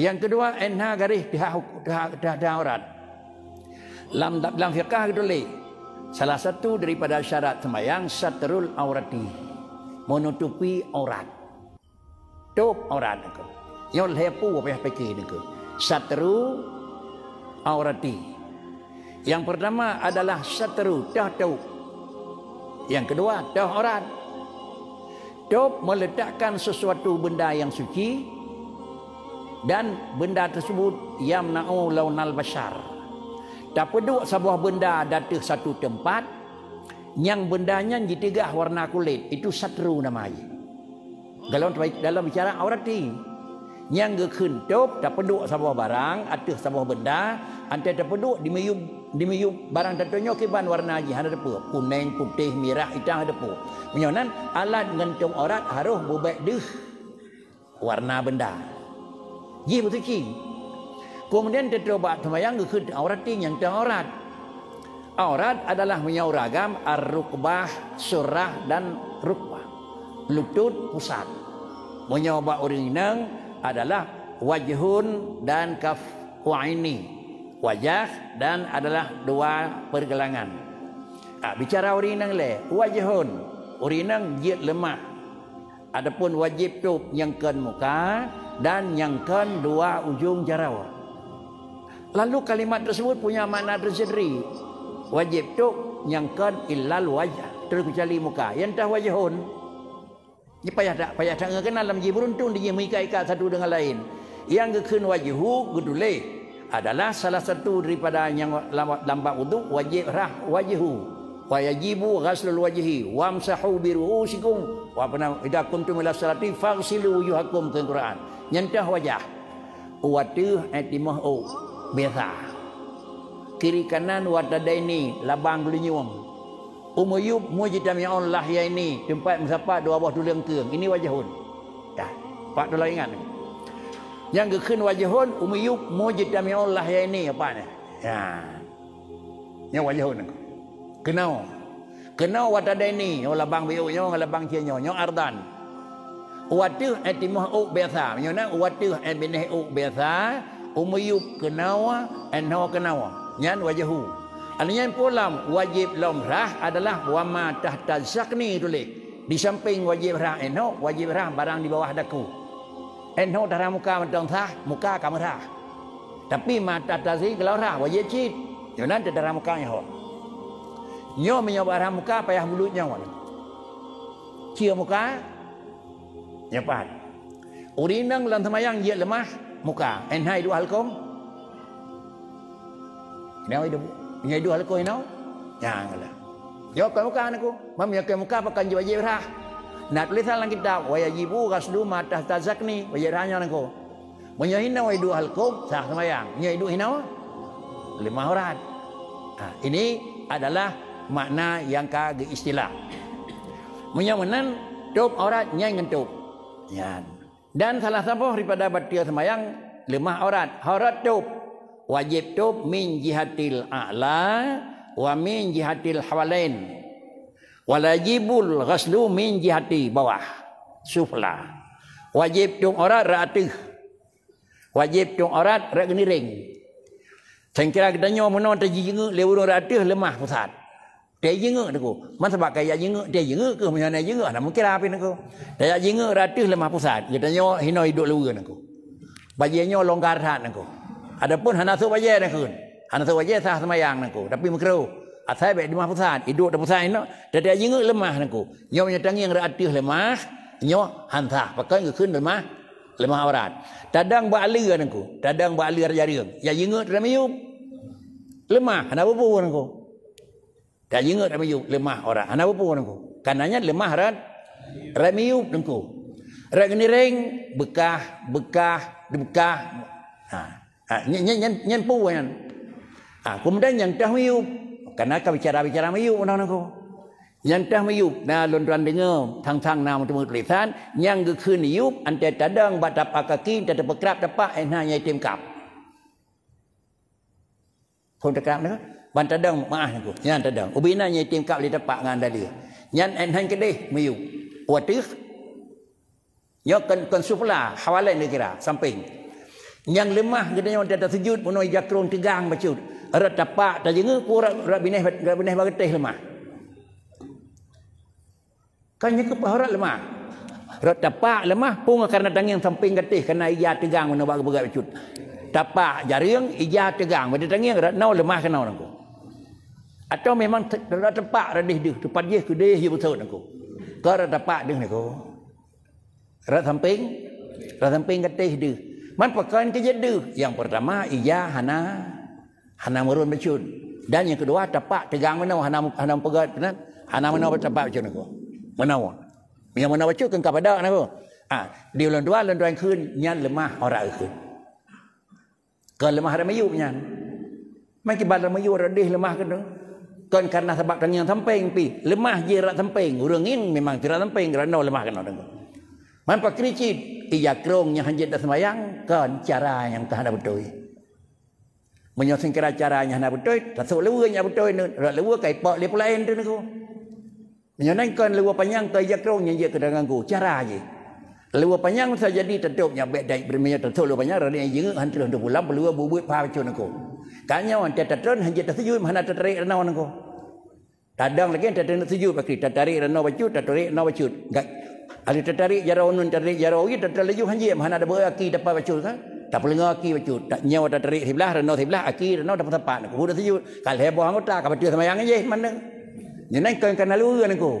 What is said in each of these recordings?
Yang kedua, enha garis dah aurat. Dalam fiqah ditulis salah satu daripada syarat sembahyang satrul aurati, menutupi aurat. Tutup aurat aku. Yang lepu apa fikir aku. Satru aurati. Yang pertama adalah satru tutup. Yang kedua tutup aurat. Tutup meletakkan sesuatu benda yang suci dan benda tersebut yamna'u launal bashar. Tak peduk sebuah benda datang satu tempat yang bendanya ditegah warna kulit, itu satru namanya. Dalam bicara aurati, yang gekentop tak peduk sebuah barang atau sebuah benda, ante tak peduk dimiyub barang tentunya kiban warna ji ada apa? Kuning, putih, merah, hitam ada apa? Menyonan alat ngentung aurat harus berbaik deh warna benda. Ji betul. Kemudian tercoba sembahyang ke aurat yang aurat. Aurat adalah menyauragam ar-rukbah, surah dan rukbah. Lutut pusat. Menyoba urinang adalah wajhun dan kaf wa'ini. Wajah dan adalah dua pergelangan. Bicara urinang le, wajhun. Urinang jiat lemah. Adapun wajib tup yang ken muka dan yang ken dua ujung jarawa. Lalu kalimat tersebut punya makna tersendiri. Wajib tu yang kan illal wajah, terkecuali muka. Yang dah wajahun. Ini payah tak kenal dalam ji beruntung dia mengikat satu dengan lain. Yang kekun wajihu gedule adalah salah satu daripada yang lambat wudu wajib rah wajihu. Wajibu ghaslul wajhi wamsahu bi ru'usikum wa bana idza kuntum ila salati faghsilu wujuhakum ke Quran. Yang dah wajah. Watu atimah biasa. Kiri kanan watadaini labang gulunyung. Umuyub mujidam ya Allah ya ini tempat mensapat dua buah tulang keung. Ini wajahun. Dah. Pak dulu ingat. Yang gekun wajahun umuyub mujidam ya Allah ya ini apa ni? Ya. Yang wajahun. Kenau watadaini yo labang biu yo labang cienyo yo ardan. Watu atimah biasa. Nyona watu binih biasa. Umuyub kenawa enho kenawa nyan wajahu artinya pulam wajib lomrah adalah wama tahta zakni tulis di samping wajib rah enho wajib rah barang di bawah daku enho darah muka mentong sah muka kamu rah tapi mata tazi kalau rah wajib cit jangan darah muka nyo nyo menyoba rah muka payah mulutnya wan cia muka nyapat urinang lan semayang dia lemah muka enhai dua halkom ini dua halkom ini janganlah jawab ke muka anakku mamnya ke muka pakai wajib rah nak tulisan dalam kitab wajibu ghaslu ma tahta zakni wajib rahnya anakku menyahina wa dua halkom sah semayang nyai dua hina lima aurat ini adalah makna yang kage istilah menyamanan tup aurat nyai ngentup dan salah satu daripada batil semayang lemah aurat tup wajib tup min jihatil a'la wa min jihatil hawalain walajibul ghaslu min jihati bawah sufla wajib tup aurat ra'atih wajib tup aurat ra'geniring sengkira kita nyawa menon terjenguk lewurung ra'atih lemah pusat dia jenguk aku. Mana sebab kaya jenguk dia jenguk ke macam mana jenguk? Nak mungkin apa aku? Dia jenguk ratus lemah pusat. Kita nyo hino hidup leuweun aku. Bajinya longgar hat aku. Adapun hanasu bajai aku. Hanasu bajai sah semayang aku. Tapi makruh. Asal baik di lemah pusat, hidup di pusat ino. Dia jenguk lemah aku. Nyo menyatangi yang ratus lemah, nyo hantah pakai keun lemah aurat. Tadang ba'alir aku. Tadang ba'alir jaring. Ya jenguk ramiyub. Lemah, hana apa pun aku. Tak ingat ramiyub lemah orang. Ana apa pun aku. Kananya lemah rat ramiyub aku. Rat geniring bekah. Nyen puan. Kemudian yang dah miyub. Karena kau bicara miyub orang aku. Yang dah miyub. Nah lontuan dengar tang nama temu tulisan yang gekun miyub ante tadang batap akaki tata pekrap tapak enhanya itim kap. Pun tekrap nak. Ban tadang maah aku. Nyan tadang. Ubina nya itim kap li tapak ngan dia. Nyan enhan kedih miyub. Watih. Yo kan sufla hawalan dia kira samping. Yang lemah katanya orang tak sujud pun jakrong tegang bacut. Rat tapak tak jenga pun rat bineh bagetih lemah. Kan ke paharat lemah. Rat tapak lemah pun karena tangan samping getih karena ia tegang mana bagat bacut. Tapak jaring ia tegang pada tangan rat nau lemah kena orang ko. Atau memang rat tapak radih dia tempat dia kedih dia betul orang ko. Kau rat tapak dia ni ko. Rat samping getih dia. Man perkara kejadian yang pertama ia hana merun bacut dan yang kedua tapak tegang mana hana pegat benar hana mana tapak bacut aku mana yang mana bacut kan kepada aku dia lain khun nyan lemah orang khun kan lemah ada mayu nyan mai kibat mayu radih lemah kan karena sebab yang samping pi lemah je rat samping urang in memang tidak samping kerana lemah kan orang man pakricit ia krongnya hanjit dah sembahyang kan cara yang tak ada betul. Menyosing kira caranya hana betul, tasuk lewanya betul ni, lewa kai pak le pulain tu niku. Menyenang kan lewa panjang ke ia krongnya je ke denganku, cara je. Lewa panjang saja jadi tetupnya baik dai berminyak tasuk lewa panjang rada yang hantu untuk pulang lewa bubuit pa bacun aku. Kanya wan tetron hanjit tasujud mana tertarik rana aku. Kadang lagi tertarik sujud pakri, tertarik rana bacun, tertarik rana bacun. Ada tertarik jarau nun tertarik jarau ini tertarik laju hanji mana ada beraki dapat bacul kan tak perlu ngaki bacul tak nyawa tertarik sebelah reno sebelah aki reno dapat tempat aku sudah sujud kalau heboh anggota kapan dia sama yang aja mana nyenai kau kan lalu kan aku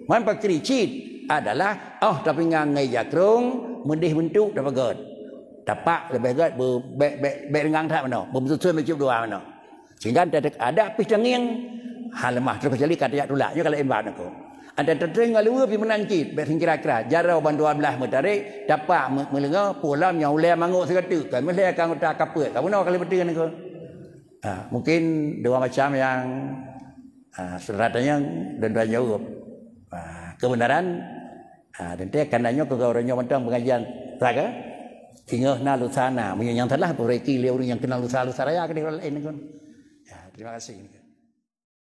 man pak cericit adalah tapi ngangai jakrong mendih bentuk dapat god tapak lebih god berengang tak mana berbetul macam dua mana sehingga ada pisanging halemah terkecuali kata tulaknya kalau embat aku ada terdengar luar pergi menangkit bersing kira-kira jarau bantuan belah metarik dapat melengah pulang yang ulai manguk sekatu kan melai akan utak kaput kamu nak kali betul kan mungkin dua macam yang seratanya dan dua jawab kebenaran dan dia kanannya ke orangnya mentang pengajian saga hingga nalusana yang telah bereki liur yang kenal lusa raya ke lain kan terima kasih.